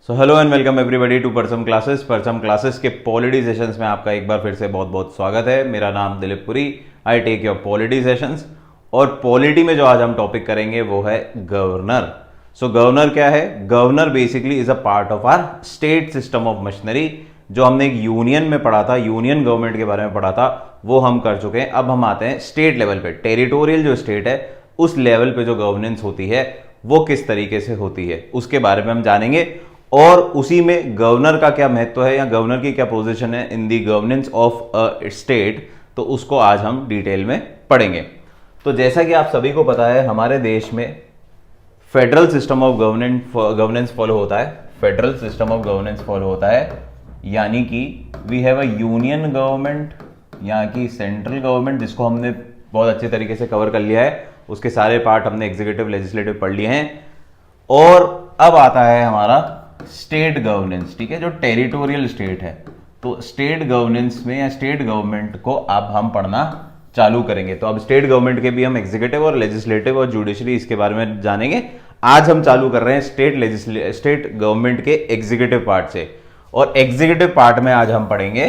So hello and welcome everybody to Parcham classes के polity sessions में आपका एक बार फिर से बहुत बहुत स्वागत है। मेरा नाम Dilip Puri, I take your polity sessions. और पॉलिटी में जो आज हम टॉपिक करेंगे वो है गवर्नर। सो गवर्नर क्या है? Governor basically is a part of our state system of machinery. जो हमने एक यूनियन में पढ़ा था, यूनियन गवर्नमेंट के बारे में पढ़ा था, वो हम कर चुके हैं। अब हम आते हैं स्टेट लेवल पे। टेरिटोरियल जो स्टेट है उस लेवल पे जो गवर्नेंस होती है वो किस तरीके से होती है उसके बारे में हम जानेंगे। और उसी में गवर्नर का क्या महत्व है या गवर्नर की क्या पोजीशन है in the governance of a state, तो उसको आज हम डिटेल में पढ़ेंगे। तो जैसा कि आप सभी को पता है, हमारे देश में federal system of governance follow होता है। Federal system of governance follow होता है, यानी कि we have a union government, यहाँ की सेंट्रल गवर्नमेंट, जिसको हमने बहुत अच्छे तरीके से कवर कर लिया है। उसके सारे पार्ट हमने एग्जीक्यूटिव लेजिस्लेटिव पढ़ लिए हैं। और अब आता है हमारा स्टेट गवर्नेंस, ठीक है, जो टेरिटोरियल स्टेट है। तो स्टेट गवर्नेंस में या स्टेट गवर्नमेंट को अब हम पढ़ना चालू करेंगे। तो अब स्टेट गवर्नमेंट के भी हम एग्जीक्यूटिव और लेजिस्लेटिव और जुडिशरी इसके बारे में जानेंगे। आज हम चालू कर रहे हैं स्टेट गवर्नमेंट के एग्जीक्यूटिव पार्ट से। और एग्जीक्यूटिव पार्ट में आज हम पढ़ेंगे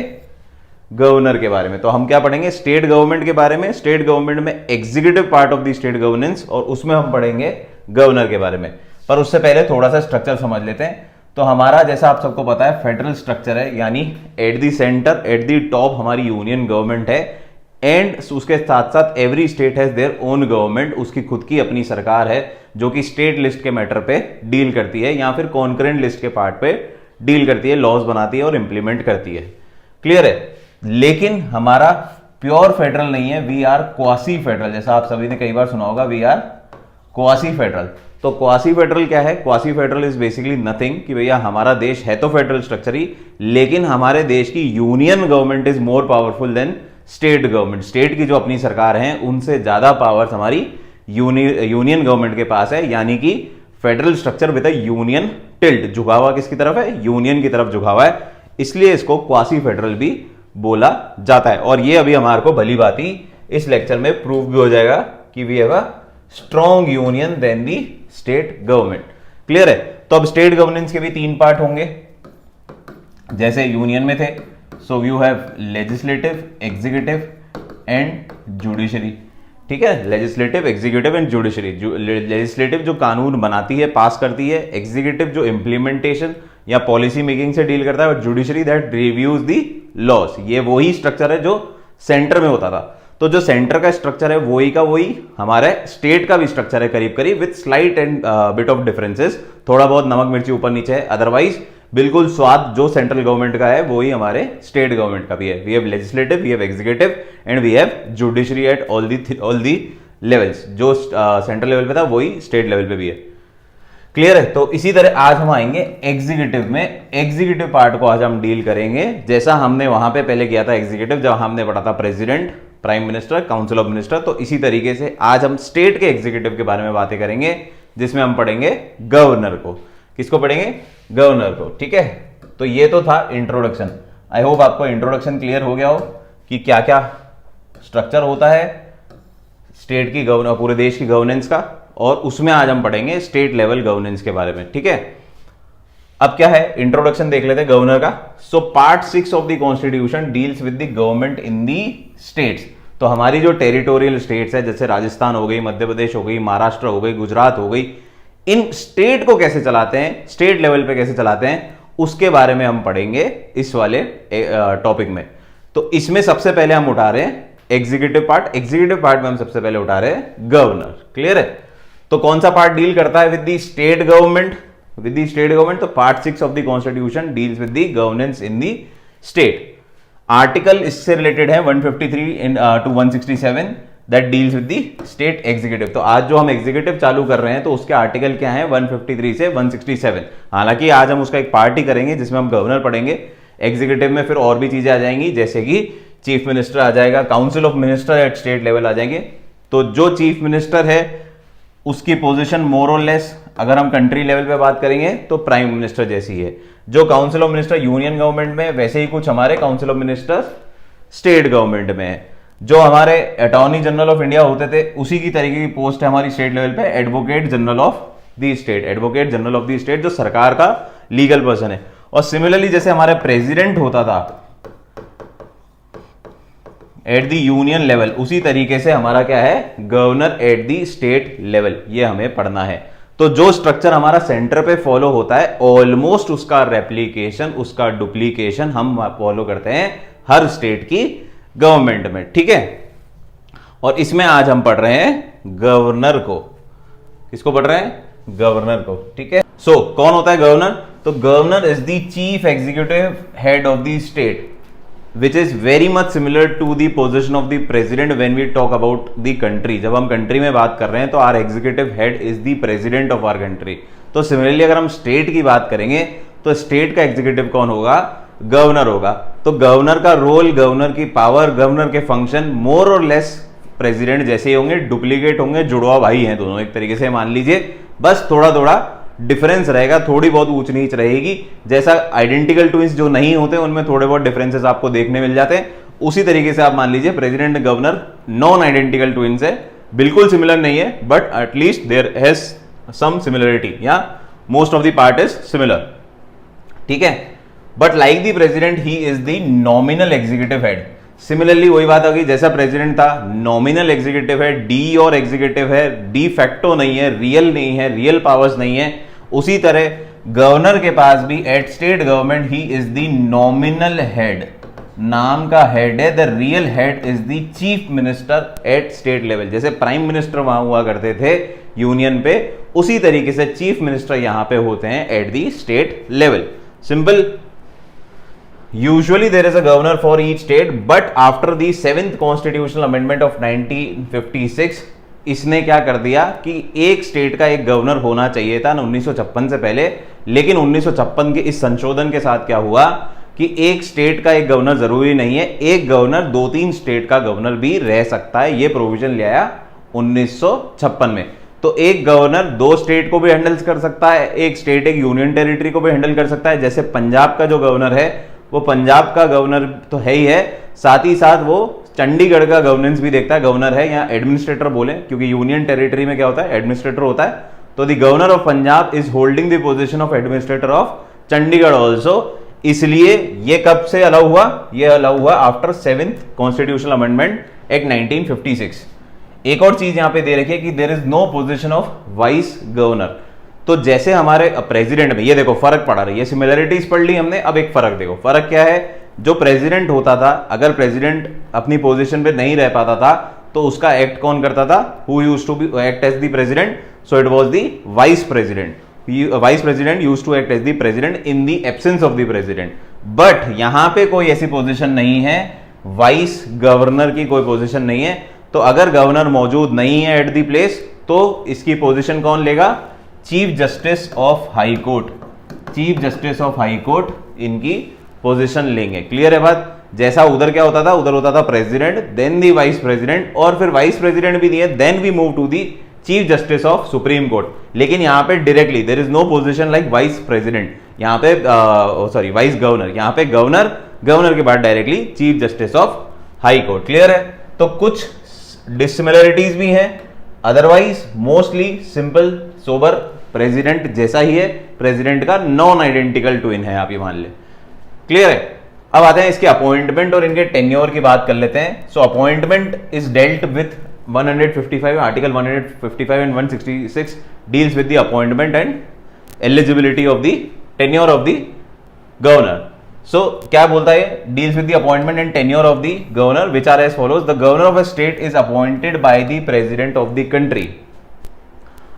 गवर्नर के बारे में। तो हम क्या पढ़ेंगे? स्टेट गवर्नमेंट के बारे में, स्टेट गवर्नमेंट में executive part of the state governance, और उसमें हम पढ़ेंगे गवर्नर के बारे में। पर उससे पहले थोड़ा सा स्ट्रक्चर समझ लेते हैं। तो हमारा, जैसा आप सबको पता है, फेडरल स्ट्रक्चर है, यानी at the centre, at the top हमारी यूनियन गवर्नमेंट है। एंड उसके साथ साथ every state has their own government, उसकी खुद की अपनी सरकार है जो कि स्टेट लिस्ट के मैटर पे डील करती है या फिर कॉन्करेंट लिस्ट के पार्ट पे डील करती है, लॉज बनाती है और इंप्लीमेंट करती है। क्लियर है? लेकिन हमारा प्योर फेडरल नहीं है, वी आर क्वासी फेडरल। जैसा आप सभी ने कई बार सुना होगा, वी आर क्वासी फेडरल। तो क्वासी फेडरल क्या है? Quasi federal is basically nothing कि भैया हमारा देश है तो फेडरल स्ट्रक्चर ही, लेकिन हमारे देश की union government is more powerful than state government. State की जो अपनी सरकार है उनसे ज्यादा पावर्स हमारी यूनियन गवर्नमेंट के पास है, यानी कि federal structure with a union tilt. झुकावा किसकी तरफ है? यूनियन की तरफ झुकावा है, इसलिए इसको क्वासी फेडरल भी बोला जाता है। और ये अभी हमारे को भली बाती इस लेक्चर में प्रूव भी हो जाएगा कि we have a strong union then the state government. Clear है? तो अब स्टेट गवर्नेंस के भी तीन पार्ट होंगे जैसे यूनियन में थे। So you have legislative, executive and judiciary. ठीक है, legislative, executive and judiciary. Legislative जो कानून बनाती है, पास करती है, एग्जीक्यूटिव जो इंप्लीमेंटेशन या पॉलिसी मेकिंग से डील करता है, और judiciary that reviews the loss. ये वही स्ट्रक्चर है जो सेंटर में होता था। तो जो सेंटर का स्ट्रक्चर है वही का वही हमारे स्टेट का भी स्ट्रक्चर है, करीब करीब, with slight and bit of differences. थोड़ा बहुत नमक मिर्ची ऊपर नीचे है, अदरवाइज बिल्कुल स्वाद जो सेंट्रल गवर्नमेंट का है वही हमारे स्टेट गवर्नमेंट का भी है। We have legislative, we have executive and we have judiciary at all the levels. जो सेंट्रल लेवल पे था वही स्टेट लेवल पे भी है। क्लियर है? तो इसी तरह आज हम आएंगे एग्जीक्यूटिव में। एग्जीक्यूटिव पार्ट को आज हम डील करेंगे जैसा हमने वहां पे पहले किया था एग्जीक्यूटिव, जब हमने पढ़ा था president, prime minister, council of minister. तो इसी तरीके से आज हम स्टेट के एग्जीक्यूटिव के बारे में बातें करेंगे, जिसमें हम पढ़ेंगे गवर्नर को। किसको पढ़ेंगे? गवर्नर को। ठीक है, तो ये तो था इंट्रोडक्शन। आई होप आपको इंट्रोडक्शन क्लियर हो गया हो कि क्या क्या स्ट्रक्चर होता है स्टेट की पूरे देश की गवर्नेंस का। और उसमें आज हम पढ़ेंगे स्टेट लेवल गवर्नेंस के बारे में। ठीक है, अब क्या है, इंट्रोडक्शन देख लेते हैं गवर्नर का। So part 6 of the constitution deals with the government in the states. तो हमारी जो टेरिटोरियल स्टेट्स है, जैसे राजस्थान हो गई, मध्य प्रदेश हो गई, महाराष्ट्र हो गई, गुजरात हो गई, इन स्टेट को कैसे चलाते हैं, स्टेट लेवल पे कैसे चलाते हैं, उसके बारे में हम पढ़ेंगे इस वाले टॉपिक में। तो इसमें सबसे पहले हम उठा रहे हैं एग्जीक्यूटिव पार्ट। एग्जीक्यूटिव पार्ट में हम सबसे पहले उठा रहे हैं गवर्नर। क्लियर है? तो कौन सा पार्ट डील करता है with the state government? With the state government, तो part 6 of the constitution deals with the governance in the state. Article इससे रिलेटेड है 153 to 167 that deals with the state executive. तो आज जो हम एग्जीक्यूटिव चालू कर रहे हैं तो उसके आर्टिकल क्या है? 153 से 167। हालांकि आज हम उसका एक पार्ट ही करेंगे जिसमें हम गवर्नर पढ़ेंगे। एग्जीक्यूटिव में फिर और भी चीजें आ जाएंगी, जैसे कि चीफ मिनिस्टर आ जाएगा, council of minister at state level आ जाएंगे। तो जो चीफ मिनिस्टर है उसकी पोजीशन मोर और लेस, अगर हम कंट्री लेवल पे बात करेंगे तो प्राइम मिनिस्टर जैसी है। जो council of minister union government में, वैसे ही कुछ हमारे council of minister state government में है। जो हमारे अटॉर्नी जनरल ऑफ इंडिया होते थे उसी की तरीके की पोस्ट है हमारी स्टेट लेवल पे advocate general of the state. Advocate general of the state जो सरकार का लीगल पर्सन है। और सिमिलरली जैसे हमारा प्रेसिडेंट होता था एट द यूनियन लेवल, उसी तरीके से हमारा क्या है governor at the state level, ये हमें पढ़ना है। तो जो स्ट्रक्चर हमारा सेंटर पे फॉलो होता है ऑलमोस्ट उसका रेप्लिकेशन, उसका डुप्लीकेशन हम फॉलो करते हैं हर स्टेट की गवर्नमेंट में, ठीक है। और इसमें आज हम पढ़ रहे हैं गवर्नर को। किसको पढ़ रहे हैं? गवर्नर को, ठीक है। सो कौन होता है गवर्नर? तो governor is the chief executive head of the state which is very much similar to the position of the president when we talk about the country। जब हम कंट्री में बात कर रहे हैं तो our executive head is the president of our country। तो similarly अगर हम स्टेट की बात करेंगे तो स्टेट का एग्जीक्यूटिव कौन होगा? गवर्नर होगा। तो गवर्नर का रोल, गवर्नर की पावर, गवर्नर के function more or less president जैसे ही होंगे, डुप्लीकेट होंगे, जुड़वा भाई हैं दोनों एक तरीके से मान लीजिए, बस थोड़ा थोड़ा डिफरेंस रहेगा, थोड़ी बहुत ऊंच नीच रहेगी। जैसा आइडेंटिकल ट्विंस जो नहीं होते उनमें थोड़े बहुत डिफरेंसेस आपको देखने मिल जाते हैं, उसी तरीके से आप मान लीजिए president governor non identical twins है, बिल्कुल सिमिलर नहीं है but at least there has some similarity या most of the part is similar, ठीक है। But like the president he is the nominal executive head. Similarly वही बात होगी, जैसा प्रेसिडेंट था नॉमिनल एग्जीक्यूटिव है, डी और एग्जीक्यूटिव है, डी फैक्टो नहीं है, रियल नहीं है, रियल पावर्स नहीं है। उसी तरह गवर्नर के पास भी at state government he is the nominal head, नाम का हेड है, the real head is the chief minister at state level. जैसे प्राइम मिनिस्टर वहां हुआ करते थे यूनियन पे, उसी तरीके से चीफ मिनिस्टर यहां पे होते हैं at the state level. Simple. Usually there is a governor for each state, but after the 7th constitutional amendment of 1956 इसने क्या कर दिया कि एक स्टेट का एक गवर्नर होना चाहिए था 1956 से पहले, लेकिन 1956 के इस संशोधन के साथ क्या हुआ कि एक स्टेट का एक गवर्नर जरूरी नहीं है, एक गवर्नर 2-3 स्टेट का गवर्नर भी रह सकता है। ये प्रोविजन ले आया 1956 में। तो एक गवर्नर 2 स्टेट को भी हैंडल कर सकता है, एक स्टेट एक यूनियन टेरिटरी को भी हैंडल कर सकता है। जैसे पंजाब का जो गवर्नर है वो पंजाब का गवर्नर तो है ही है, साथ ही साथ वो चंडीगढ़ का गवर्नेंस भी देखता है, गवर्नर है या एडमिनिस्ट्रेटर बोले, क्योंकि यूनियन टेरिटरी में क्या होता है एडमिनिस्ट्रेटर होता है। तो the governor of Punjab is holding the position of administrator of Chandigarh also. इसलिए ये कब से अलाउ हुआ? ये अलाउ हुआ after 7th constitutional amendment act 1956। एक और चीज यहां पे दे रखी है कि there is no position of vice governor. तो जैसे हमारे प्रेसिडेंट में ये देखो फर्क पड़ा रही है, सिमिलरिटीज पढ़ ली हमने, अब एक फर्क देखो। फर्क क्या है? जो प्रेसिडेंट होता था, अगर प्रेसिडेंट अपनी पोजीशन पे नहीं रह पाता था तो उसका एक्ट कौन करता था? Who used to be act as the president? So it was the vice president. Vice president used to act as the president in the absence of the president. But यहां पे कोई ऐसी पोजीशन नहीं है, vice governor की कोई position नहीं है। तो अगर गवर्नर मौजूद नहीं है एट द प्लेस तो इसकी पोजीशन कौन लेगा? Chief justice of high court. Chief justice of high court इनकी पोजीशन लेंगे। क्लियर है बात? जैसा उधर क्या होता था, उधर होता था president, then the vice president, और फिर वाइस प्रेसिडेंट भी दिए, then we move to the chief justice of supreme court. लेकिन यहां पे directly there is no position like vice president, यहां पे सॉरी वाइस गवर्नर, यहां पे गवर्नर, गवर्नर के बाद directly chief justice of high court. Clear है? तो कुछ डिसिमिलरिटीज भी हैं, otherwise mostly simple sober president जैसा ही है। प्रेसिडेंट का नॉन आइडेंटिकल ट्विन है, आप ये मान ले। क्लियर है? अब आते हैं इसके अपॉइंटमेंट और इनके टेन्योर की बात कर लेते हैं। So appointment is dealt with 155, article 155 and 166 deals with the appointment and eligibility of the tenure of the governor. So क्या बोलता है? Deals with the appointment and tenure of the governor which are as follows. The governor of a state is appointed by the president of the country.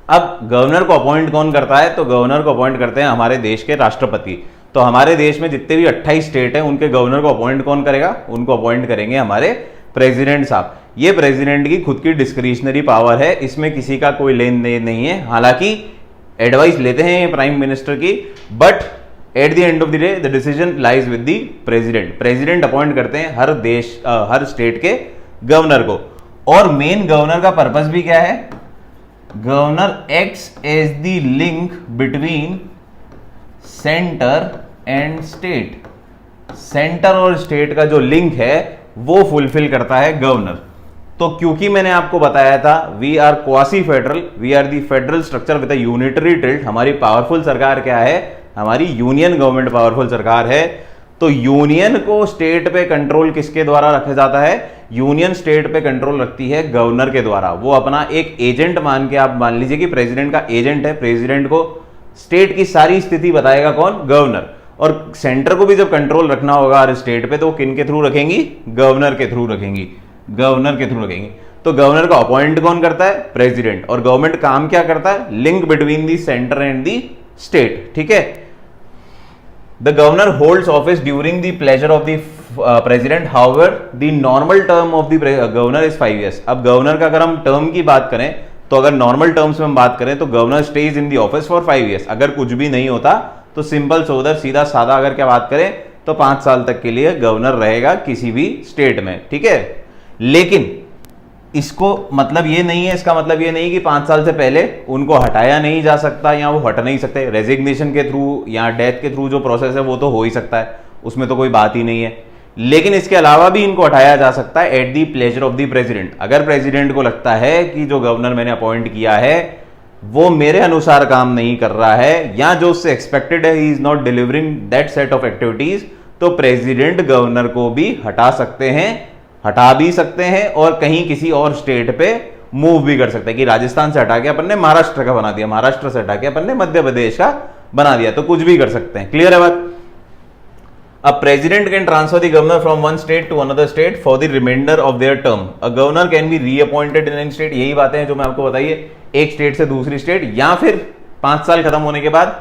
अब governor को appoint कौन करता है? तो governor को अपॉइंट करते हैं हमारे देश के राष्ट्रपति। तो हमारे देश में जितने भी 28 स्टेट हैं उनके गवर्नर को अपॉइंट कौन करेगा? उनको अपॉइंट करेंगे हमारे प्रेसिडेंट साहब। ये प्रेसिडेंट की खुद की डिस्क्रिशनरी पावर है, इसमें किसी का कोई लेन देन नहीं है। हालांकि एडवाइस लेते हैं प्राइम मिनिस्टर की, but at the end of the day the decision lies with the president. President appoint करते हैं हर स्टेट के गवर्नर को। और मेन गवर्नर का पर्पस भी क्या है? Governor acts as the link between centre and state. Centre और स्टेट का जो लिंक है वो फुलफिल करता है गवर्नर। तो क्योंकि मैंने आपको बताया था we are quasi federal, we are the federal structure with a unitary tilt. हमारी पावरफुल सरकार क्या है? हमारी यूनियन गवर्नमेंट पावरफुल सरकार है। तो यूनियन को स्टेट पे कंट्रोल किसके द्वारा रखा जाता है? यूनियन स्टेट पे कंट्रोल रखती है गवर्नर के द्वारा। वो अपना एक एजेंट मान के, आप मान लीजिए कि प्रेसिडेंट का एजेंट है, प्रेसिडेंट को स्टेट की सारी स्थिति बताएगा कौन? गवर्नर। और सेंटर को भी जब कंट्रोल रखना होगा हर स्टेट पे, तो किन के थ्रू रखेंगी? गवर्नर के थ्रू रखेंगी, गवर्नर के थ्रू रखेंगी। तो गवर्नर को अपॉइंट कौन करता है? प्रेसिडेंट। और गवर्नमेंट काम क्या करता है? Link between the centre and the state. ठीक है। The governor holds office during the pleasure of the president, however the normal term of the governor is 5 years। अब गवर्नर का अगर हम टर्म की बात करें, तो अगर नॉर्मल टर्म्स में हम बात करें तो governor stage in the office for 5 years। अगर कुछ भी नहीं होता तो सिंपल सोदर सीधा सादा अगर क्या बात करें तो 5 साल तक के लिए गवर्नर रहेगा किसी भी स्टेट में। ठीक है। लेकिन इसको मतलब ये नहीं है, इसका मतलब ये नहीं कि 5 साल से पहले उनको हटाया नहीं जा सकता या वो हट नहीं सकते। रेजिग्नेशन के थ्रू या डेथ के थ्रू जो प्रोसेस है वो तो हो ही सकता है, उसमें तो कोई बात ही नहीं है। लेकिन इसके अलावा भी इनको हटाया जा सकता है at the pleasure of the president. अगर प्रेसिडेंट को लगता है कि जो गवर्नर मैंने अपॉइंट किया है वो मेरे अनुसार काम नहीं कर रहा है, या जो उससे एक्सपेक्टेड है he is not delivering that set of activities, तो प्रेसिडेंट गवर्नर को भी हटा सकते हैं, हटा भी सकते हैं, और कहीं किसी और स्टेट पे मूव भी कर सकते हैं। कि राजस्थान से हटा के अपन ने महाराष्ट्र का बना दिया, महाराष्ट्र से हटा के अपन ने मध्य प्रदेश का बना दिया, तो कुछ भी कर सकते हैं। क्लियर है बात? A president can transfer the governor from one state to another state for the remainder of their term. A governor can be reappointed in any state। यही बातें हैं जो मैं आपको बताइए, एक स्टेट से दूसरी स्टेट, या फिर 5 साल खत्म होने के बाद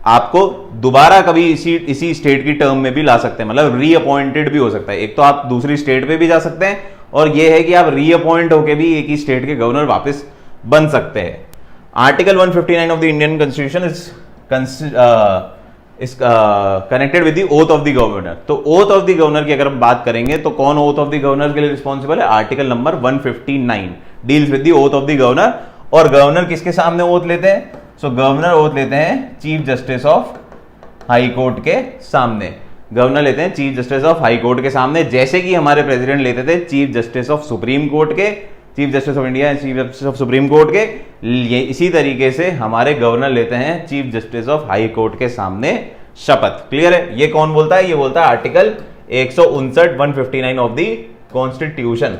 आपको दोबारा कभी इसी स्टेट की टर्म में भी ला सकते हैं, मतलब रीअपॉइंटेड भी हो सकता है। एक तो आप दूसरी स्टेट पे भी जा सकते हैं, और यह है कि आप रीअपॉइंट होकर भी एक ही स्टेट के गवर्नर वापस बन सकते हैं। Article 159 of the Indian constitution is connected with the oath of the governor. तो ओथ ऑफ द गवर्नर की अगर हम बात करेंगे तो कौन ओथ ऑफ द गवर्नर के लिए रिस्पॉन्सिबल है? Article number 159 deals with the oath of the governor. और गवर्नर किसके सामने ओथ लेते हैं? सो गवर्नर ओथ लेते हैं chief justice of high court के सामने। गवर्नर लेते हैं chief justice of high court के सामने, जैसे कि हमारे प्रेसिडेंट लेते थे chief justice of supreme court के, chief justice of India, chief justice of supreme court के। ये इसी तरीके से हमारे गवर्नर लेते हैं chief justice of high court के सामने शपथ। क्लियर है? ये कौन बोलता है? ये बोलता है आर्टिकल 159 ऑफ द कॉन्स्टिट्यूशन।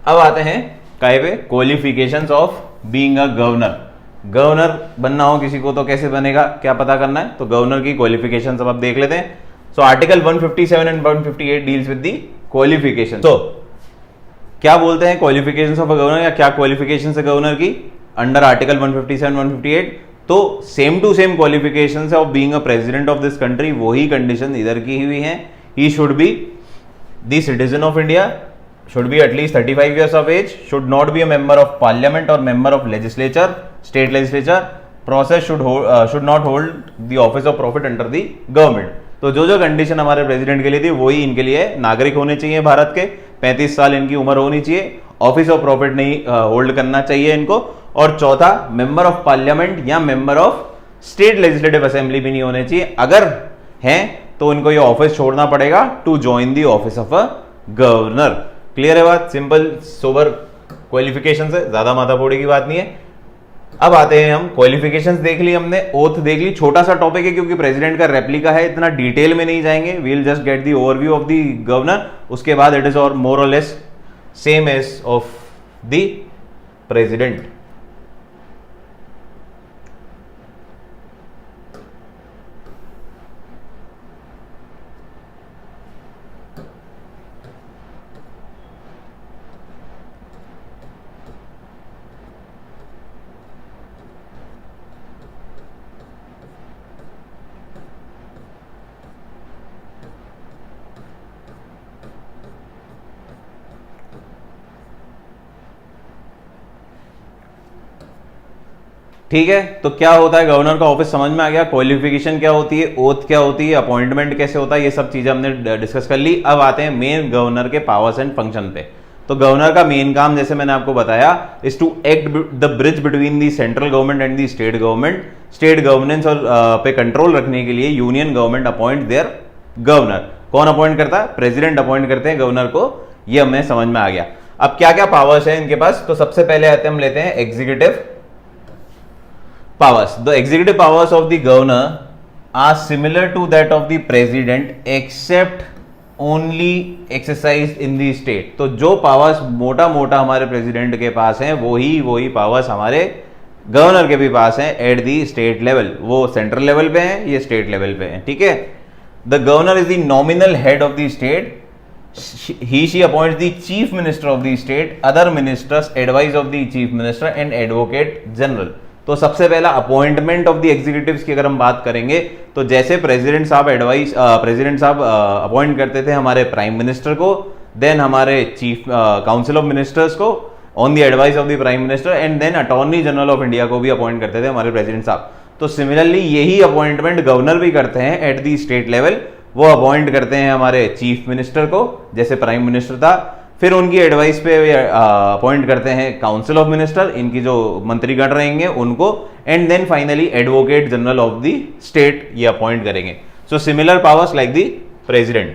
अब आते हैं काहे पे? Qualifications of being a governor. Governor बनना हो किसी को तो कैसे बनेगा, क्या पता करना है? तो गवर्नर की क्वालिफिकेशंस अब आप देख लेते हैं। So article 157 and 158 deals with the qualification. तो क्या बोलते हैं क्वालिफिकेशंस ऑफ अ गवर्नर, या क्या क्वालिफिकेशंस है गवर्नर की अंडर आर्टिकल 157 158? तो same to same qualifications of being a president of this country, वही कंडीशन इधर की हुई हैं। He should be the citizen of India, should be at least 35 years of age, should not be a member of parliament or member of legislature, state legislature, process should not hold the office of profit under the government। तो जो जो condition हमारे president के लिए थी वही इनके लिए, नागरिक होने चाहिए भारत के, 35 साल इनकी उम्र होनी चाहिए, ऑफिस ऑफ प्रॉफिट नहीं होल्ड करना चाहिए इनको, और चौथा मेंबर ऑफ पार्लियामेंट या member of state legislative assembly भी नहीं होने चाहिए। अगर हैं तो इनको ये ऑफिस छोड़ना पड़ेगा to join the office of a governor. Clear है बात? सिंपल सोबर क्वालिफिकेशन है, ज्यादा माथाफोड़ी की बात नहीं है। अब आते हैं हम, क्वालिफिकेशंस देख ली हमने, ओथ देख ली। छोटा सा टॉपिक है क्योंकि प्रेसिडेंट का रेप्लिका है, इतना डिटेल में नहीं जाएंगे, we will just get the overview of the governor. उसके बाद इट इज और more or less same as of the president. ठीक है, तो क्या होता है, गवर्नर का ऑफिस समझ में आ गया, क्वालिफिकेशन क्या होती है, ओथ क्या होती है, अपॉइंटमेंट कैसे होता है, ये सब चीजें हमने डिस्कस कर ली। अब आते हैं मेन गवर्नर के पावर्स एंड फंक्शन पे। तो गवर्नर का मेन काम, जैसे मैंने आपको बताया, is to act the bridge between the central government and the state government. State governance और पे कंट्रोल रखने के लिए union government appoint their governor. कौन अपॉइंट करता है? प्रेसिडेंट अपॉइंट करते हैं गवर्नर को। ये हमें समझ में आ गया। अब क्या क्या पावर्स है इनके पास, तो सबसे पहले आते हम लेते हैं executive powers. The executive powers of the governor are similar to that of the president except only exercised in the state. तो जो पावर्स मोटा मोटा हमारे प्रेसिडेंट के पास हैं वही पावर्स हमारे गवर्नर के भी पास हैं एट दी स्टेट लेवल. वो सेंट्रल लेवल पे हैं, ये स्टेट लेवल पे हैं. ठीक है. The governor is the nominal head of the state. He she appoints the chief minister of the state, other ministers advise of the chief minister and advocate general. तो सबसे पहला अपॉइंटमेंट ऑफ द एग्जीक्यूटिव्स की अगर हम बात करेंगे तो जैसे प्रेसिडेंट साहब अपॉइंट करते थे हमारे प्राइम मिनिस्टर को, देन हमारे चीफ काउंसिल ऑफ मिनिस्टर्स को on the advice of the prime minister, and then attorney general of India को भी अपॉइंट करते थे हमारे प्रेसिडेंट साहब. तो सिमिलरली यही अपॉइंटमेंट गवर्नर भी करते हैं एट द स्टेट लेवल. वो अपॉइंट करते हैं हमारे चीफ मिनिस्टर को, जैसे प्राइम मिनिस्टर था, फिर उनकी एडवाइस पे अपॉइंट करते हैं काउंसिल ऑफ मिनिस्टर, इनकी जो मंत्रीगण रहेंगे उनको, and then finally advocate general of the state ये अपॉइंट करेंगे. So similar powers like the president.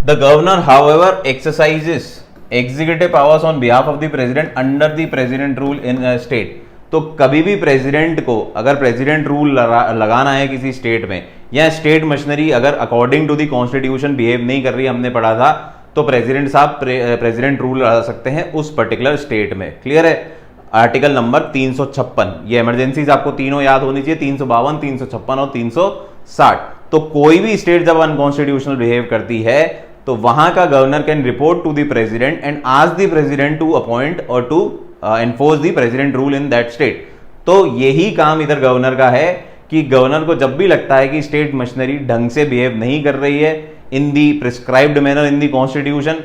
The governor however exercises executive powers on behalf of the president under the president rule in state. तो कभी भी president को अगर president rule लगाना है किसी स्टेट में, या स्टेट मशीनरी अगर according to the constitution behave नहीं कर रही, हमने पढ़ा था, तो प्रेसिडेंट साहब प्रेसिडेंट रूल लगा सकते हैं उस पर्टिकुलर स्टेट में. क्लियर है. Article number 356. ये इमरजेंसीज आपको तीनों याद होनी चाहिए, 352, 356 और 360. तो कोई भी स्टेट जब अनकॉन्स्टिट्यूशनल बिहेव करती है तो वहां का governor can report to the president and ask the president to appoint or to enforce the president rule in that state. तो यही काम इधर गवर्नर का है कि गवर्नर को जब भी लगता है कि स्टेट मशीनरी ढंग से बिहेव नहीं कर रही है in the prescribed manner in the constitution,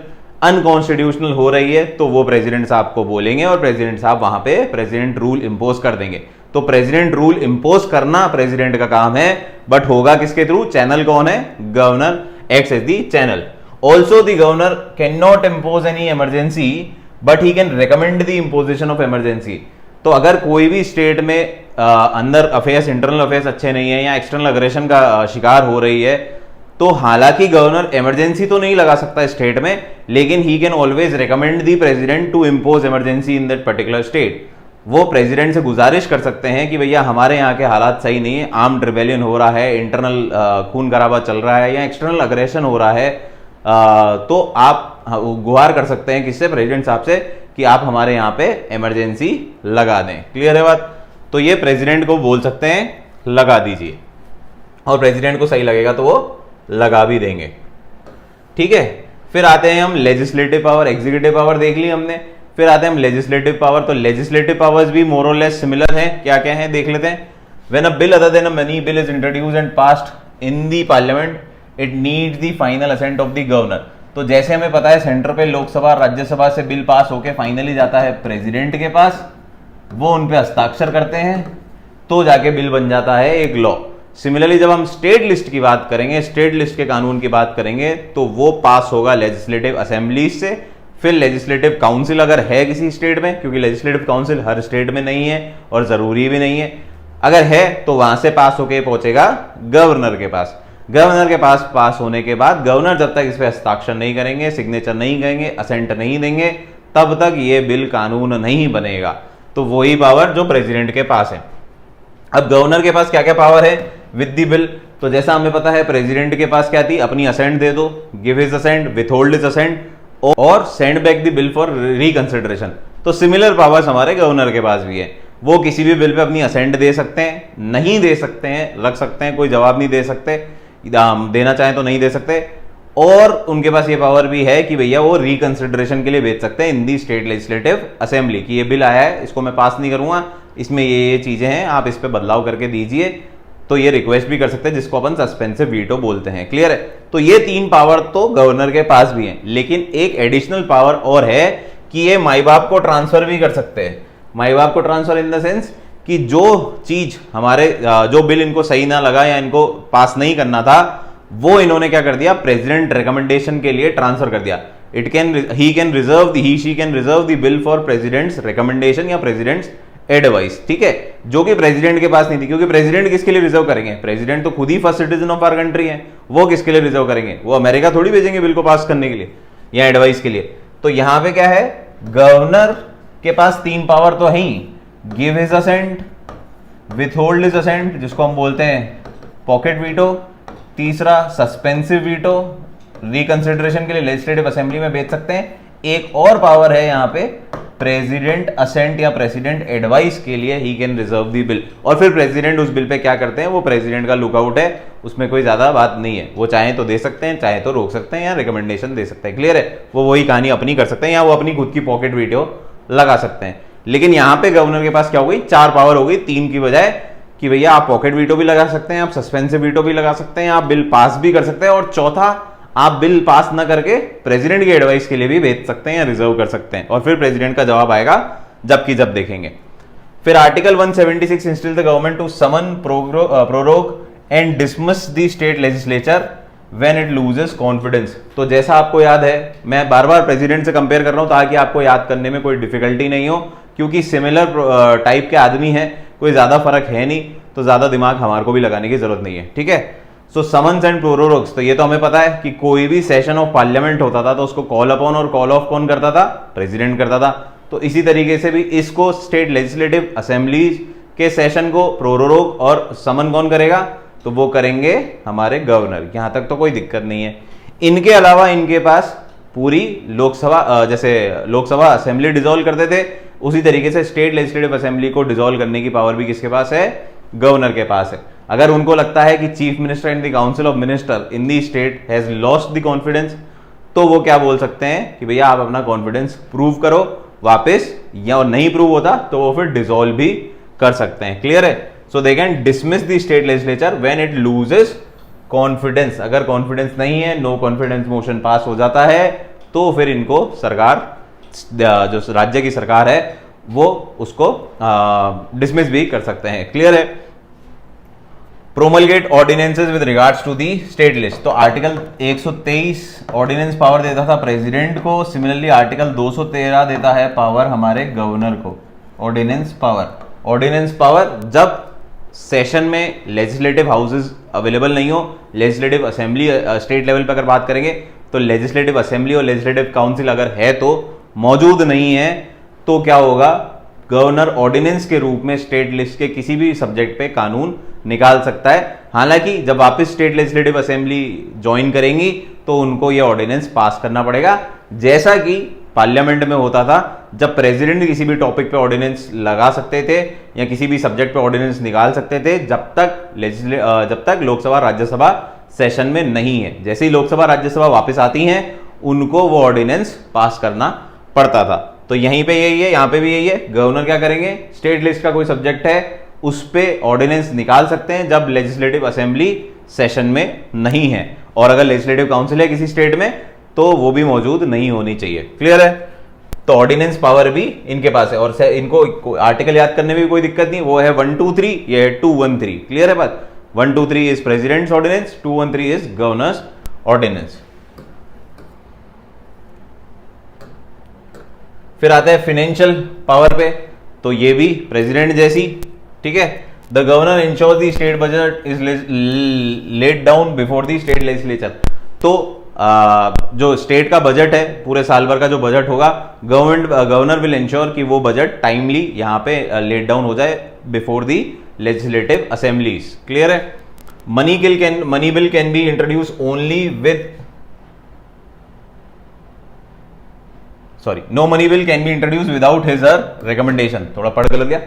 unconstitutional हो रही है, तो वो प्रेसिडेंट साहब को बोलेंगे और प्रेसिडेंट साहब वहां पे प्रेसिडेंट रूल इंपोज कर देंगे. तो प्रेसिडेंट रूल इंपोज करना प्रेसिडेंट का काम है, बट होगा किसके थ्रू? चैनल कौन है? Governor acts as the channel. Also the governor can not impose any emergency but he can recommend the imposition of emergency. तो अगर कोई भी स्टेट में अंदर अफेयर्स, इंटरनल अफेयर्स अच्छे नहीं है या एक्सटर्नल अग्रेशन का शिकार हो रही है, तो हालांकि गवर्नर इमरजेंसी तो नहीं लगा सकता स्टेट में, लेकिन he can always recommend the president to impose emergency in that particular state. वो प्रेसिडेंट से गुजारिश कर सकते हैं कि भैया हमारे यहाँ के हालात सही नहीं है, आर्म्ड रिबेलियन हो रहा है, इंटरनल खून खराबा चल रहा है या एक्सटर्नल अग्रेशन हो रहा है, तो आप गुहार कर सकते हैं किससे? प्रेसिडेंट साहब से, कि आप हमारे यहाँ पे इमरजेंसी लगा दें. क्लियर है बात? तो ये प्रेसिडेंट को बोल सकते हैं लगा दीजिए, और प्रेसिडेंट को सही लगेगा तो वो लगा भी देंगे. ठीक है. फिर आते हैं हम लेजिस्लेटिव पावर. एग्जीक्यूटिव पावर देख ली हमने, फिर आते हैं हम लेजिस्लेटिव पावर. तो लेजिस्लेटिव पावर्स भी मोर और लेस सिमिलर हैं. क्या क्या है देख लेते हैं. When a bill other than a money bill is introduced and passed in the parliament it needs the final assent of the governor. तो जैसे हमें पता है सेंटर पे लोकसभा राज्यसभा से बिल पास होके फाइनली जाता है प्रेसिडेंट के पास, वो उन पे हस्ताक्षर करते हैं, तो जाके बिल बन जाता है एक लॉ. सिमिलरली जब हम स्टेट लिस्ट की बात करेंगे, स्टेट लिस्ट के कानून की बात करेंगे, तो वो पास होगा लेजिस्लेटिव असेंबली से, फिर लेजिस्लेटिव काउंसिल अगर है किसी स्टेट में, क्योंकि लेजिस्लेटिव काउंसिल हर स्टेट में नहीं है और जरूरी भी नहीं है, अगर है तो वहां से पास होके पहुंचेगा गवर्नर के पास. गवर्नर के पास पास होने के बाद गवर्नर जब तक इस पे हस्ताक्षर नहीं करेंगे, सिग्नेचर नहीं करेंगे, असेंट नहीं देंगे, तब तक ये बिल कानून नहीं बनेगा. तो वही पावर जो प्रेसिडेंट के पास है. अब गवर्नर के पास क्या क्या पावर है विद द बिल? तो जैसा हमें पता है प्रेसिडेंट के पास क्या थी? अपनी असेंट दे दो, give his assent, withhold his assent, और send back the bill for reconsideration. तो सिमिलर पावर्स हमारे गवर्नर के पास भी है. वो किसी भी बिल पे अपनी असेंट दे सकते हैं, नहीं दे सकते हैं, रख सकते हैं, कोई जवाब नहीं दे सकते, देना चाहें तो नहीं दे सकते, और उनके पास ये पावर भी है कि भैया वो रिकंसिडरेशन के लिए भेज सकते हैं इन दी स्टेट लेजिस्लेटिव असेंबली कि ये बिल आया है, इसको मैं पास नहीं करूंगा, इसमें ये चीजें हैं, आप इस पे बदलाव करके दीजिए. तो ये रिक्वेस्ट भी कर सकते हैं, जिसको अपन सस्पेंसिव वीटो बोलते हैं. क्लियर है? तो ये तीन पावर तो गवर्नर के पास भी हैं, लेकिन एक एडिशनल पावर और है कि ये माई बाप को ट्रांसफर भी कर सकते हैं. माई बाप को ट्रांसफर इन द सेंस कि जो चीज हमारे जो बिल इनको सही ना लगा या इनको पास नहीं करना था, वो इन्होंने क्या कर दिया? प्रेसिडेंट रिकमेंडेशन के लिए ट्रांसफर कर दिया. He can reserve the bill for president's recommendation या प्रेसिडेंट्स एडवाइस. ठीक है, जो कि प्रेसिडेंट के पास नहीं थी, क्योंकि प्रेसिडेंट किसके लिए रिजर्व करेंगे? प्रेसिडेंट तो खुद ही first citizen of our country है, वो किसके लिए रिजर्व करेंगे? वो अमेरिका थोड़ी भेजेंगे बिल को पास करने के लिए या एडवाइस के लिए. तो यहां पे क्या है? गवर्नर के पास 3 पावर तो है ही, give his assent, withhold his assent जिसको हम बोलते हैं पॉकेट वीटो, तीसरा सस्पेंसिव वीटो, रिकंसिडरेशन के लिए लेजिस्लेटिव असेंबली में भेज सकते हैं, एक और पावर है यहाँ पे प्रेसिडेंट असेंट या प्रेसिडेंट एडवाइस के लिए ही कैन रिजर्व दी बिल। और फिर प्रेसिडेंट उस बिल पे क्या करते हैं, वो प्रेसिडेंट का लुकआउट है, उसमें कोई ज्यादा बात नहीं है, वो चाहे तो दे सकते हैं, चाहे तो रोक सकते हैं या रिकमेंडेशन दे सकते हैं। क्लियर है, वो वही कहानी अपनी कर सकते हैं या वो अपनी खुद की पॉकेट वीटो लगा सकते हैं। लेकिन यहाँ पे गवर्नर के पास क्या हो गई, 4 पावर हो गई 3 की बजाय, कि भैया आप पॉकेट वीटो भी लगा सकते हैं, आप सस्पेंसिव वीटो भी लगा सकते हैं, आप बिल पास भी कर सकते हैं, और चौथा आप बिल पास ना करके प्रेसिडेंट की एडवाइस के लिए भी भेज सकते हैं या रिजर्व कर सकते हैं, और फिर प्रेसिडेंट का जवाब आएगा जबकि जब देखेंगे। फिर article 176 instil the government to summon, prorogue and dismiss the state legislature when it loses confidence. तो जैसा आपको याद है, मैं बार बार प्रेसिडेंट से कंपेयर कर रहा हूं ताकि आपको याद करने में कोई डिफिकल्टी नहीं हो, क्योंकि सिमिलर टाइप के आदमी हैं, कोई ज्यादा फर्क है नहीं, तो ज्यादा दिमाग हमारे को भी लगाने की जरूरत नहीं है। ठीक है, सो समन्स एंड प्रोरोग्स, तो ये तो हमें पता है कि कोई भी सेशन ऑफ पार्लियामेंट होता था तो उसको कॉल अपॉन और कॉल ऑफ कौन करता था, प्रेसिडेंट करता था। तो इसी तरीके से भी इसको स्टेट लेजिस्लेटिव असेंबलीज के सेशन को प्रोरोग और समन कौन करेगा, तो वो करेंगे हमारे गवर्नर। यहां तक तो कोई दिक्कत नहीं है। इनके अलावा इनके पास पूरी लोकसभा, जैसे लोकसभा असेंबली डिसॉल्व करते थे, उसी तरीके से स्टेट लेजिस्लेटिव असेंबली को डिसॉल्व करने की पावर भी किसके पास है, गवर्नर के पास है। अगर उनको लगता है कि chief minister and the council of minister in the state has lost the confidence, तो वो क्या बोल सकते हैं कि भैया आप अपना कॉन्फिडेंस प्रूव करो वापस, या नहीं प्रूव होता तो वो फिर डिसॉल्व भी कर सकते हैं। क्लियर है, so they can dismiss the state legislature when it loses confidence. अगर कॉन्फिडेंस नहीं है, नो कॉन्फिडेंस मोशन पास हो जाता है, तो फिर इनको सरकार, जो राज्य की सरकार है, वो उसको डिसमिस भी कर सकते हैं। क्लियर है, promulgate ordinances with regards to the state list. तो आर्टिकल 123 ऑर्डिनेंस पावर देता था प्रेसिडेंट को, सिमिलरली आर्टिकल 213 देता है पावर हमारे गवर्नर को, ऑर्डिनेंस पावर। ऑर्डिनेंस पावर जब सेशन में लेजिस्लेटिव हाउसेज अवेलेबल नहीं हो, लेजिस्लेटिव असेंबली स्टेट लेवल पर अगर बात करेंगे तो लेजिस्लेटिव असेंबली और लेजिस्लेटिव काउंसिल अगर है तो मौजूद नहीं है, तो क्या होगा, गवर्नर ऑर्डिनेंस के रूप में स्टेट लिस्ट के किसी भी सब्जेक्ट पे कानून निकाल सकता है। हालांकि जब वापस स्टेट लेजिस्लेटिव असेंबली ज्वाइन करेंगी तो उनको ये ऑर्डिनेंस पास करना पड़ेगा, जैसा कि पार्लियामेंट में होता था। जब प्रेसिडेंट किसी भी टॉपिक पे ऑर्डिनेंस लगा सकते थे या किसी भी सब्जेक्ट पे ऑर्डिनेंस निकाल सकते थे, जब तक लोकसभा राज्यसभा सेशन में नहीं है। जैसे ही लोकसभा राज्यसभा वापस आती हैं, उनको वो ऑर्डिनेंस पास करना पड़ता था। तो यहीं पे यही है, यहां पे भी यही है। गवर्नर क्या करेंगे, स्टेट लिस्ट का कोई सब्जेक्ट है उस पे ऑर्डिनेंस निकाल सकते हैं जब लेजिस्लेटिव असेंबली सेशन में नहीं है, और अगर लेजिस्लेटिव काउंसिल है किसी स्टेट में तो वो भी मौजूद नहीं होनी चाहिए। क्लियर है, तो ऑर्डिनेंस पावर भी इनके पास है, और इनको आर्टिकल याद करने में भी कोई दिक्कत नहीं। वो है 123, ये है 213। क्लियर है बात, 123 is president's ordinance, 213 is governor's ordinance. फिर आता है फाइनेंशियल पावर पे, तो ये भी प्रेसिडेंट जैसी। ठीक है, the governor ensure the state budget is laid down before the state legislature. तो जो स्टेट का बजट है, पूरे साल भर का जो बजट होगा, गवर्नर विल इंश्योर कि वो बजट टाइमली यहां पे लेड डाउन हो जाए before the legislative assemblies. Clear है, money bill can be introduce only with no money bill can be introduce without his recommendation. थोड़ा पढ़ के लग गया।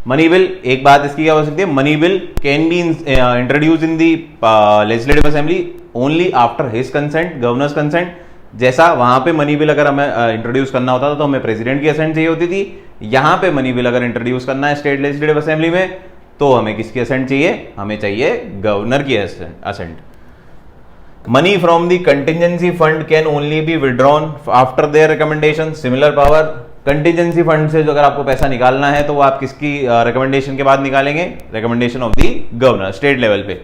मनी बिल, एक बात इसकी क्या हो सकती है, money bill can be introduce in the legislative assembly only after his consent, governors consent. जैसा वहां पे मनी बिल अगर हमें इंट्रोड्यूस करना होता था तो हमें प्रेसिडेंट की असेंट चाहिए होती थी, यहां पे मनी बिल अगर इंट्रोड्यूस करना है स्टेट लेजिस्लेटिव असेंबली में तो हमें किसकी असेंट चाहिए, हमें चाहिए गवर्नर की assent. Money from the contingency fund can only be withdrawn after their recommendation. Similar power, contingency fund से जो अगर आपको पैसा निकालना है तो वो आप किसकी रिकमेंडेशन के बाद निकालेंगे, recommendation of the governor state level पे।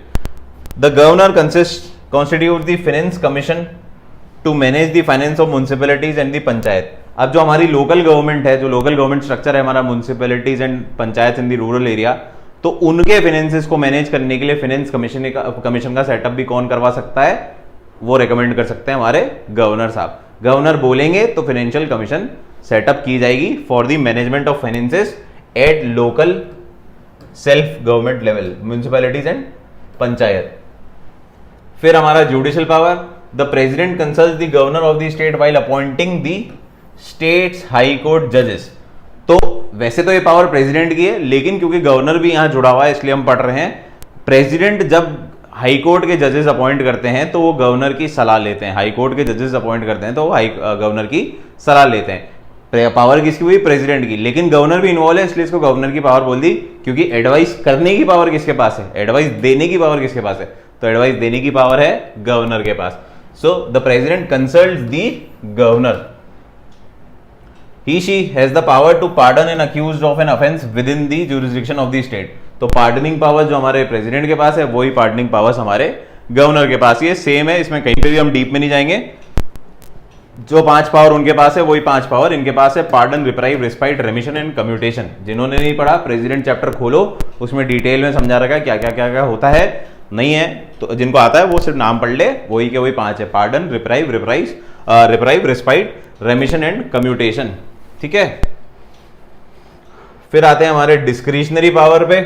The governor constitute the finance commission to manage the finance of municipalities and the panchayat. अब जो हमारी लोकल गवर्नमेंट है, जो लोकल गवर्नमेंट स्ट्रक्चर है हमारा, municipalities and panchayat in the rural area, तो उनके फाइनेंसेस को मैनेज करने के लिए फाइनेंस कमीशन का सेटअप भी कौन करवा सकता है, वो रेकमेंड कर सकते हैं हमारे गवर्नर साहब। गवर्नर बोलेंगे तो फाइनेंशियल कमीशन सेटअप की जाएगी for the management of finances at local self government level, municipalities and panchayat. फिर हमारा judicial power, the president consults the governor of the state while appointing the states high court जजेस। तो वैसे तो ये power president की है, लेकिन क्योंकि गवर्नर भी यहां जुड़ा हुआ है इसलिए हम पढ़ रहे हैं, प्रेसिडेंट जब हाई कोर्ट के जजेस अपॉइंट करते हैं तो वो गवर्नर की सलाह लेते हैं। हाई कोर्ट के जजेस अपॉइंट करते हैं तो वो गवर्नर की सलाह लेते हैं। पावर किसकी हुई? प्रेसिडेंट की, लेकिन गवर्नर भी इन्वॉल्व है इसलिए इसको गवर्नर की पावर बोल दी, क्योंकि एडवाइस करने की पावर किसके पास है? एडवाइस देने की पावर किसके पास है? तो एडवाइस देने की पावर है गवर्नर के पास। So the president consults the governor. He she has the power to pardon an accused of an offense within the jurisdiction of the state। तो पार्डनिंग पावर जो हमारे प्रेसिडेंट के पास है वही पार्डनिंग पावर्स हमारे गवर्नर के पास, ये सेम है, इसमें कहीं पे भी हम डीप में नहीं जाएंगे। जो 5 पावर उनके पास है वही 5 पावर इनके पास है, pardon, reprieve, respite, remission and commutation. जिन्होंने नहीं पढ़ा प्रेसिडेंट चैप्टर खोलो, उसमें डिटेल में समझा रखा है क्या क्या क्या क्या होता है। नहीं है तो जिनको आता है वो सिर्फ नाम पढ़ ले, वही के वही 5 है, pardon, reprieve, respite, remission and commutation. ठीक है, फिर आते हैं हमारे डिस्क्रिशनरी पावर पे।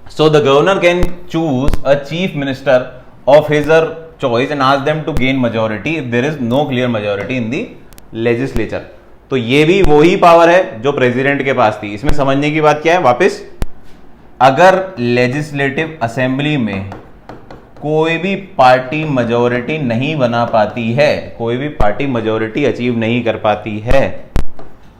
So the governor can choose a chief minister of his or choice and ask them to gain majority if there is no clear majority in the legislature. तो ये भी वही पावर है जो प्रेसिडेंट के पास थी। इसमें समझने की बात क्या है वापस, अगर लेजिस्लेटिव असेंबली में कोई भी पार्टी मेजॉरिटी नहीं बना पाती है, कोई भी पार्टी मेजॉरिटी अचीव नहीं कर पाती है,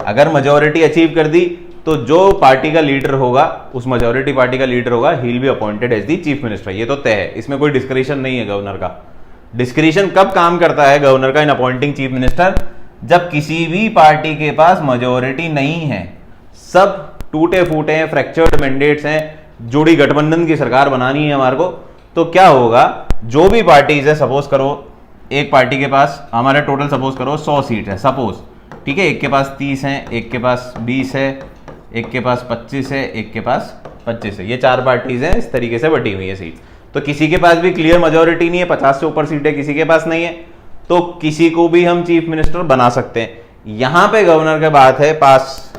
अगर मेजॉरिटी अचीव कर दी तो जो पार्टी का लीडर होगा, उस मेजॉरिटी पार्टी का लीडर होगा, he will be appointed as the chief minister. ये तो तय है, इसमें कोई डिस्क्रिशन नहीं है गवर्नर का। डिस्क्रिशन कब काम करता है गवर्नर का इन अपॉइंटिंग चीफ मिनिस्टर? जब किसी भी पार्टी के पास मेजॉरिटी नहीं है, सब टूटे फूटे हैं, फ्रैक्चर्ड मैंडेट्स हैं, जोड़ी गठबंधन की सरकार बनानी है हमारे को, तो क्या होगा, जो भी पार्टीज है, सपोज करो एक पार्टी के पास हमारे टोटल सपोज करो 100 सीट है, सपोज, ठीक है, एक के पास 30 है, एक के पास 20 है, एक के पास 25 है, एक के पास 25 है, ये 4 पार्टीज हैं, इस तरीके से बटी हुई है सीट। तो किसी के पास भी क्लियर मेजॉरिटी नहीं है, 50 से ऊपर सीट है किसी के पास नहीं है, तो किसी को भी हम चीफ मिनिस्टर बना सकते हैं। यहां पे गवर्नर के बात है, पास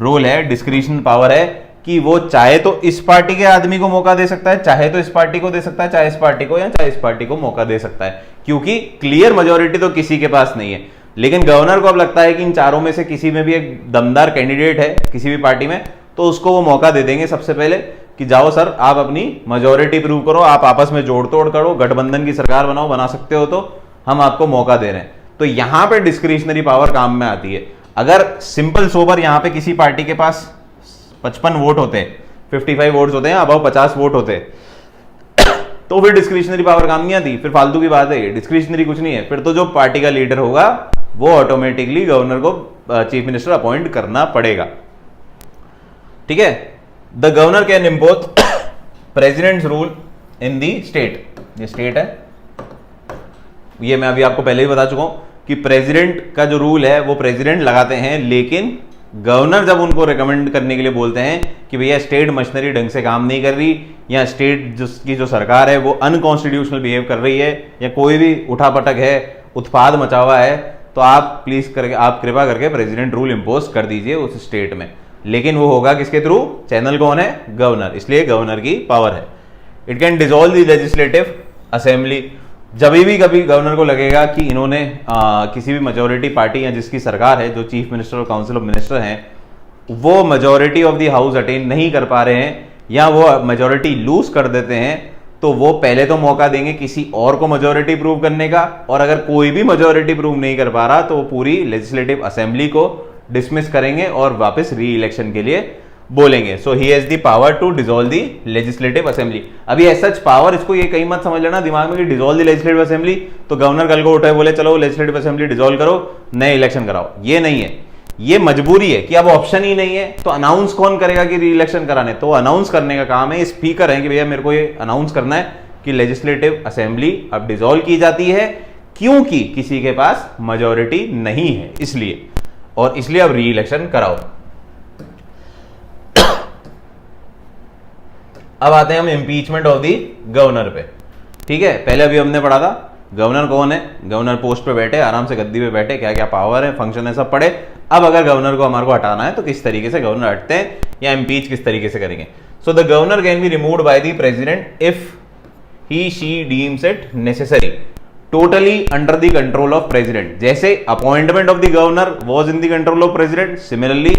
रूल है, डिस्क्रिशन पावर है कि वो चाहे तो इस पार्टी के आदमी को मौका दे सकता है, चाहे तो इस पार्टी को दे सकता है, चाहे इस पार्टी को या चाहे इस पार्टी को मौका दे सकता है, क्योंकि क्लियर मेजॉरिटी तो किसी के पास नहीं है। लेकिन गवर्नर को अब लगता है कि इन चारों में से किसी में भी एक दमदार कैंडिडेट है किसी भी पार्टी में, तो उसको वो मौका दे देंगे सबसे पहले कि जाओ सर आप अपनी मेजॉरिटी प्रूव करो, आप आपस में जोड़ तोड़ करो, गठबंधन की सरकार बनाओ, बना सकते हो तो हम आपको मौका दे रहे हैं। तो यहां पे डिस्क्रिशनरी पावर काम में आती है। अगर सिंपल सोबर यहां पे किसी पार्टी के पास 55 वोट होते, 55 वोट्स होते हैं, अब 50 वोट होते, तो फिर डिस्क्रिशनरी पावर काम नहीं आती, फिर फालतू की बात है, डिस्क्रिशनरी कुछ नहीं है, फिर तो जो पार्टी का लीडर होगा वो ऑटोमेटिकली गवर्नर को चीफ मिनिस्टर अपॉइंट करना पड़ेगा। ठीक है, the governor can impose presidents rule in the state, ये स्टेट है, ये मैं अभी आपको पहले ही बता चुका हूं कि प्रेसिडेंट का जो रूल है वो प्रेसिडेंट लगाते हैं, लेकिन गवर्नर जब उनको रिकमेंड करने के लिए बोलते हैं कि भैया स्टेट मशीनरी ढंग से काम नहीं कर रही, या स्टेट की जो सरकार है वो अनकॉन्स्टिट्यूशनल बिहेव कर रही है, या कोई भी उठापटक है, उत्पाद मचा हुआ है, तो आप प्लीज करके, आप कृपा करके प्रेसिडेंट रूल इंपोज कर दीजिए उस स्टेट में। लेकिन वो होगा किसके थ्रू? चैनल कौन है? गवर्नर, इसलिए गवर्नर की पावर है। It can dissolve the legislative assembly, जब भी कभी गवर्नर को लगेगा कि इन्होंने किसी भी मेजॉरिटी पार्टी या जिसकी सरकार है, जो चीफ मिनिस्टर और काउंसिल ऑफ मिनिस्टर हैं, वो majority of the house attain नहीं कर पा रहे हैं या वो मेजॉरिटी लूज कर देते हैं, तो वो पहले तो मौका देंगे किसी और को मेजॉरिटी प्रूव करने का, और अगर कोई भी मेजॉरिटी प्रूव नहीं कर पा रहा तो वो पूरी लेजिस्लेटिव असेंबली को डिसमिस करेंगे और वापस री इलेक्शन के लिए बोलेंगे। So he has the power to dissolve the legislative assembly. अभी ऐसा पावर, इसको ये कहीं मत समझ लेना दिमाग में कि डिसॉल्व द लेजिस्लेटिव असेंबली तो गवर्नर कल को उठे बोले चलो लेजिस्लेटिव असेंबली डिसॉल्व करो, नए इलेक्शन कराओ, ये नहीं है, ये मजबूरी है कि अब ऑप्शन ही नहीं है। तो अनाउंस कौन करेगा कि री इलेक्शन कराने? तो अनाउंस करने का काम है स्पीकर है कि भैया मेरे को ये अनाउंस करना है कि लेजिस्लेटिव असेंबली अब डिसॉल्व की जाती है, क्योंकि किसी के पास मेजॉरिटी नहीं है, इसलिए, और इसलिए अब री इलेक्शन कराओ। अब आते हैं हम इंपीचमेंट ऑफ द गवर्नर पे। ठीक है, पहले अभी हमने पढ़ा था गवर्नर कौन है? गवर्नर पोस्ट पे बैठे, आराम से गद्दी पे बैठे, क्या क्या पावर है, फंक्शन है, सब पढ़े। अब अगर गवर्नर को हमारे को हटाना है तो किस तरीके से गवर्नर हटते हैं या इम्पीच किस तरीके से करेंगे। So the governor can be removed by the president if he she deems it necessary, totally under the control of president. जैसे appointment of the governor was in the control of president, similarly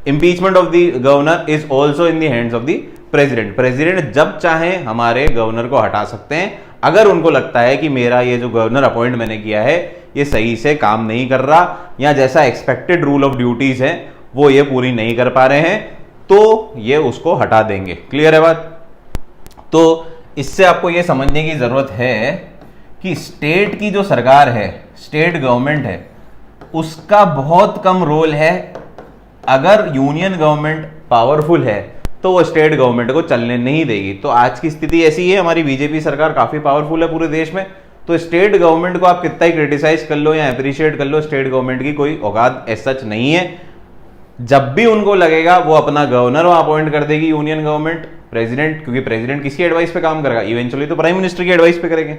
impeachment of the governor is also in the hands of the president. President जब चाहे हमारे governor को हटा सकते हैं अगर उनको लगता है कि मेरा ये जो गवर्नर अपॉइंट मैंने किया है ये सही से काम नहीं कर रहा या जैसा एक्सपेक्टेड रूल ऑफ ड्यूटीज है वो ये पूरी नहीं कर पा रहे हैं, तो ये उसको हटा देंगे। क्लियर है बात? तो इससे आपको ये समझने की जरूरत है कि स्टेट की जो सरकार है, स्टेट गवर्नमेंट है, उसका बहुत कम रोल है। अगर यूनियन गवर्नमेंट पावरफुल है तो वो स्टेट गवर्नमेंट को चलने नहीं देगी। तो आज की स्थिति ऐसी है, हमारी बीजेपी सरकार काफी पावरफुल है पूरे देश में, तो स्टेट गवर्नमेंट को आप कितना ही क्रिटिसाइज कर लो या अप्रिशिएट कर लो, स्टेट गवर्नमेंट की कोई औकात एज सच नहीं है। जब भी उनको लगेगा वो अपना गवर्नर अपॉइंट कर देगी यूनियन गवर्नमेंट, प्रेसिडेंट, क्योंकि प्रेसिडेंट किसकी एडवाइस पे काम करेगा? इवेंचुअली तो प्राइम मिनिस्टर की एडवाइस पे करेंगे।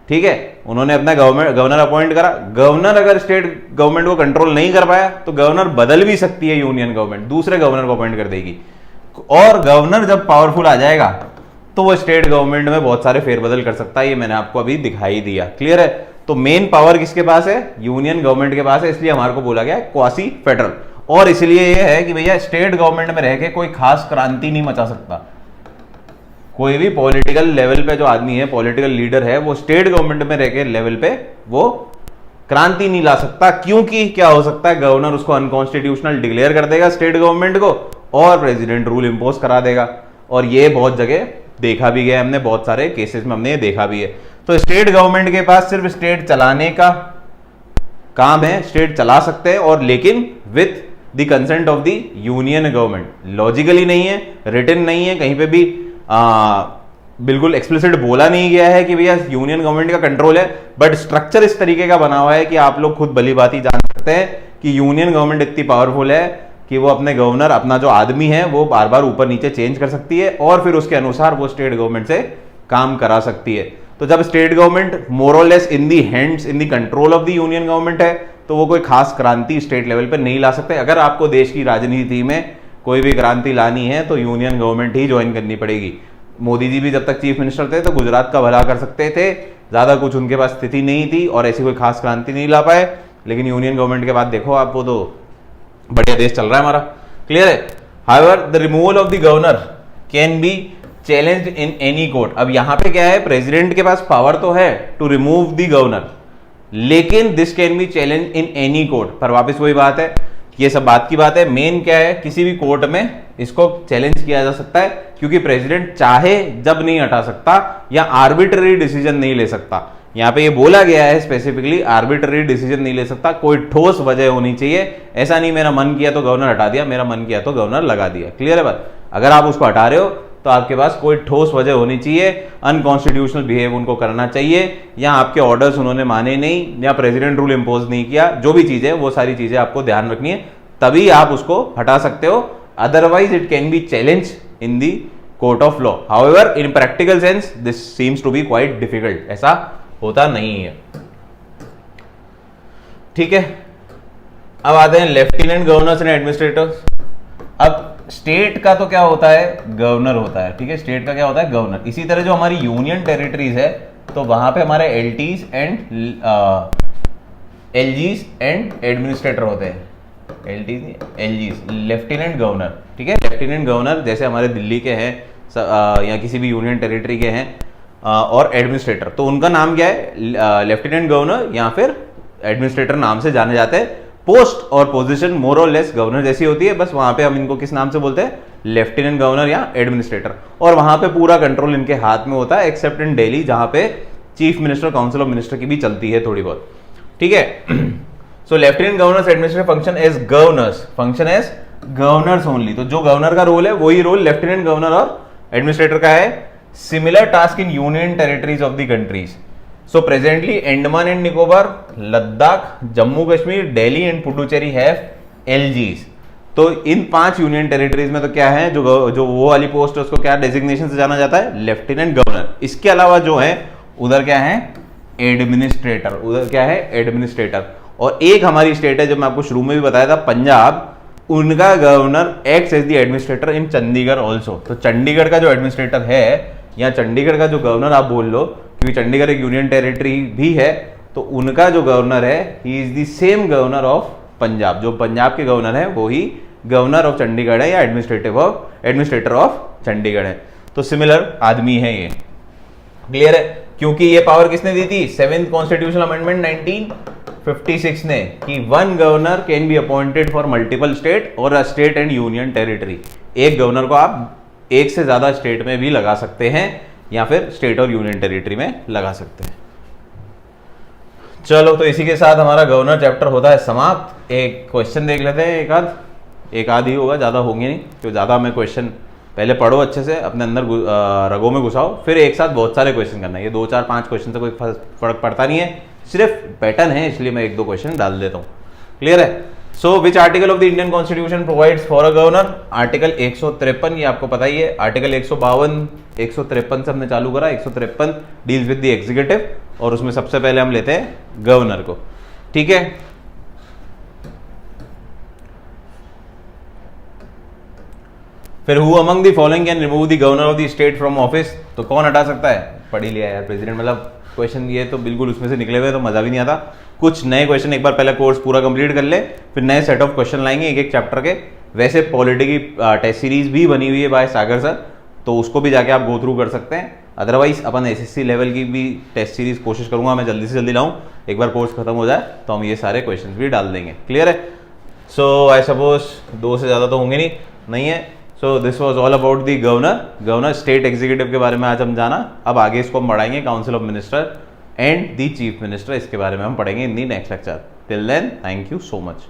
ठीक है, उन्होंने अपना गवर्नर अपॉइंट करा। गवर्नर अगर स्टेट गवर्नमेंट को कंट्रोल नहीं कर पाया तो गवर्नर बदल भी सकती है यूनियन गवर्नमेंट, दूसरे गवर्नर को अपॉइंट कर देगी। और गवर्नर जब पावरफुल आ जाएगा तो वो स्टेट गवर्नमेंट में बहुत सारे फेरबदल कर सकता है, ये मैंने आपको अभी दिखाई दिया। क्लियर है? तो मेन पावर किसके पास है? यूनियन गवर्नमेंट के पास है, इसलिए हमारे को बोला गया क्वासी फेडरल। और इसलिए ये है कि भैया स्टेट गवर्नमेंट में रह के कोई खास क्रांति नहीं मचा सकता। कोई भी पॉलिटिकल लेवल पे जो आदमी है, पॉलिटिकल लीडर है, वो स्टेट गवर्नमेंट में रह के लेवल पे वो क्रांति नहीं ला सकता, क्योंकि क्या हो सकता है, गवर्नर उसको अनकॉन्स्टिट्यूशनल डिक्लेयर कर देगा स्टेट गवर्नमेंट को और प्रेसिडेंट रूल इंपोज करा देगा। और ये बहुत जगह देखा भी गया, हमने बहुत सारे केसेस में हमने ये देखा भी है। तो स्टेट गवर्नमेंट के पास सिर्फ स्टेट चलाने का काम है, स्टेट चला सकते हैं, और लेकिन with the consent of the union government. Logically नहीं है, रिटन नहीं है, कहीं पे भी बिल्कुल एक्सप्लिसिट बोला नहीं गया है कि भैया यूनियन गवर्नमेंट का कंट्रोल है, बट स्ट्रक्चर इस तरीके का बना हुआ है कि आप लोग खुद भली बात ही जान सकते हैं कि यूनियन गवर्नमेंट इतनी पावरफुल है कि वो अपने गवर्नर, अपना जो आदमी है वो बार बार ऊपर नीचे चेंज कर सकती है और फिर उसके अनुसार वो स्टेट गवर्नमेंट से काम करा सकती है। तो जब state government more or less in the hands, in the control of the union government है, तो वो कोई खास क्रांति स्टेट लेवल पे नहीं ला सकते। अगर आपको देश की राजनीति में कोई भी क्रांति लानी है तो यूनियन गवर्नमेंट ही ज्वाइन करनी पड़ेगी। मोदी जी भी जब तक चीफ मिनिस्टर थे तो गुजरात का भला कर सकते थे, ज्यादा कुछ उनके पास स्थिति नहीं थी और ऐसी कोई खास क्रांति नहीं ला पाए, लेकिन यूनियन गवर्नमेंट के बाद देखो आप, वो तो बढ़िया देश चल रहा है हमारा। क्लियर है? However the removal of the governor can B challenged in any court. अब यहां पे क्या है, प्रेसिडेंट के पास पावर तो है टू रिमूव द गवर्नर, लेकिन this can be challenge in any court. पर वापस वही बात है, ये सब बात की बात है, मेन क्या है, किसी भी कोर्ट में इसको चैलेंज किया जा सकता है, क्योंकि प्रेसिडेंट चाहे जब नहीं हटा सकता या आर्बिट्ररी डिसीजन नहीं ले सकता। यहां पे ये बोला गया है स्पेसिफिकली, आर्बिट्ररी डिसीजन नहीं ले सकता, कोई ठोस वजह होनी चाहिए। ऐसा नहीं मेरा मन किया तो गवर्नर हटा दिया, मेरा मन किया तो गवर्नर लगा दिया। क्लियर है बात? अगर आप उसको हटा रहे हो तो आपके पास कोई ठोस वजह होनी चाहिए, अनकॉन्स्टिट्यूशनल बिहेव उनको करना चाहिए, या आपके ऑर्डर्स उन्होंने माने नहीं, या प्रेसिडेंट रूल इंपोज नहीं किया, जो भी चीजें, वो सारी चीजें आपको ध्यान रखनी है, तभी आप उसको हटा सकते हो। Otherwise it can be challenge in the court of law. However in practical sense this seems to be quite difficult, ऐसा होता नहीं है। ठीक है, अब आते हैं लेफ्टिनेंट गवर्नर्स एंड एडमिनिस्ट्रेटर्स। अब स्टेट का तो क्या होता है, गवर्नर होता है। ठीक है, स्टेट का क्या होता है, गवर्नर। इसी तरह जो हमारी यूनियन टेरिटरीज है तो वहां पे हमारे एलटीज एंड एलजीज एंड एडमिनिस्ट्रेटर होते हैं। एलटीज एलजीज, लेफ्टिनेंट गवर्नर। ठीक है, लेफ्टिनेंट गवर्नर जैसे हमारे दिल्ली के हैं या किसी भी यूनियन टेरिटरी के हैं, और एडमिनिस्ट्रेटर, तो उनका नाम क्या है, लेफ्टिनेंट गवर्नर या फिर एडमिनिस्ट्रेटर नाम से जाने जाते हैं। पोस्ट और position more or less governor जैसी होती है, बस वहां पे हम इनको किस नाम से बोलते हैं, लेफ्टिनेंट गवर्नर या एडमिनिस्ट्रेटर। और वहां पे पूरा कंट्रोल इनके हाथ में होता है, एक्सेप्ट इन दिल्ली जहां पे chief minister, council of minister की भी चलती है थोड़ी बहुत। ठीक है, so lieutenant governors administrative function as governors, function as governors only. तो जो गवर्नर का रोल है वही रोल लेफ्टिनेंट गवर्नर और एडमिनिस्ट्रेटर का है। Similar task in union territories of the countries. So presently Andaman and Nicobar, Ladakh, Jammu Kashmir, Delhi and Puducherry have LGs। तो इन 5 union territories में तो क्या है, जो वो वाली पोस्ट है उसको क्या डेजिग्नेशन से जाना जाता है, लेफ्टिनेंट गवर्नर। इसके अलावा जो है उधर क्या है, एडमिनिस्ट्रेटर, उधर क्या है एडमिनिस्ट्रेटर। और एक हमारी स्टेट है जो मैं आपको शुरू में भी बताया था, पंजाब, उनका governor acts as the administrator in Chandigarh also. तो चंडीगढ़ का जो एडमिनिस्ट्रेटर है या चंडीगढ़ का जो गवर्नर आप बोल लो, क्योंकि चंडीगढ़ एक यूनियन टेरिटरी भी है, तो उनका जो गवर्नर है ही is the same governor of Punjab. जो पंजाब के गवर्नर है वो ही गवर्नर ऑफ चंडीगढ़ है या एडमिनिस्ट्रेटर ऑफ चंडीगढ़ है। तो सिमिलर आदमी है ये, क्लियर है। क्योंकि ये पावर किसने दी थी, 7th कॉन्स्टिट्यूशनल अमेंडमेंट 1956 ने, कि one governor can be appointed for multiple state or a state and union territory. एक गवर्नर को आप एक से ज्यादा स्टेट में भी लगा सकते हैं या फिर स्टेट और यूनियन टेरिटरी में लगा सकते हैं। चलो, तो इसी के साथ हमारा गवर्नर चैप्टर होता है समाप्त। एक क्वेश्चन देख लेते हैं, एक आध ही होगा, ज्यादा होंगे नहीं, तो ज्यादा हमें क्वेश्चन पहले पढ़ो अच्छे से, अपने अंदर रगों में घुसाओ, फिर एक साथ बहुत सारे क्वेश्चन करना है। ये 2 4 5 क्वेश्चन से कोई फर्क पड़ता नहीं है, सिर्फ पैटर्न है, इसलिए मैं 1-2 क्वेश्चन डाल देता हूँ। क्लियर है। So which article of the Indian constitution provides for a governor? Article 153, ये आपको पता ही है। आर्टिकल 152, 153 से हमने चालू करा। 153 डील्स विद द एग्जीक्यूटिव, और उसमें सबसे पहले हम लेते हैं गवर्नर को, ठीक है। फिर who among the following can remove the governor of the state from office? तो कौन हटा सकता है? पढ़ ही लिया यार प्रेसिडेंट, मतलब क्वेश्चन ये तो बिल्कुल उसमें से निकले हुए, तो मजा भी नहीं आता। कुछ नए क्वेश्चन एक बार पहले कोर्स पूरा कंप्लीट कर ले, फिर नए सेट ऑफ क्वेश्चन लाएंगे एक एक चैप्टर के। वैसे पॉलिटी की टेस्ट सीरीज भी बनी हुई है बाय सागर सर, तो उसको भी जाके आप गो थ्रू कर सकते हैं। अदरवाइज अपन एसएससी लेवल की भी टेस्ट सीरीज कोशिश करूंगा मैं जल्दी से जल्दी लाऊं। एक बार कोर्स खत्म हो जाए तो हम ये सारे क्वेश्चन भी डाल देंगे। क्लियर है। सो आई सपोज 2 से ज़्यादा तो होंगे नहीं है। So this was all about the governor state executive के बारे में आज हम जाना। अब आगे इसको हम पढ़ाएंगे council of minister and the chief minister, इसके बारे में हम पढ़ेंगे in the next lecture. Till then, thank you so much.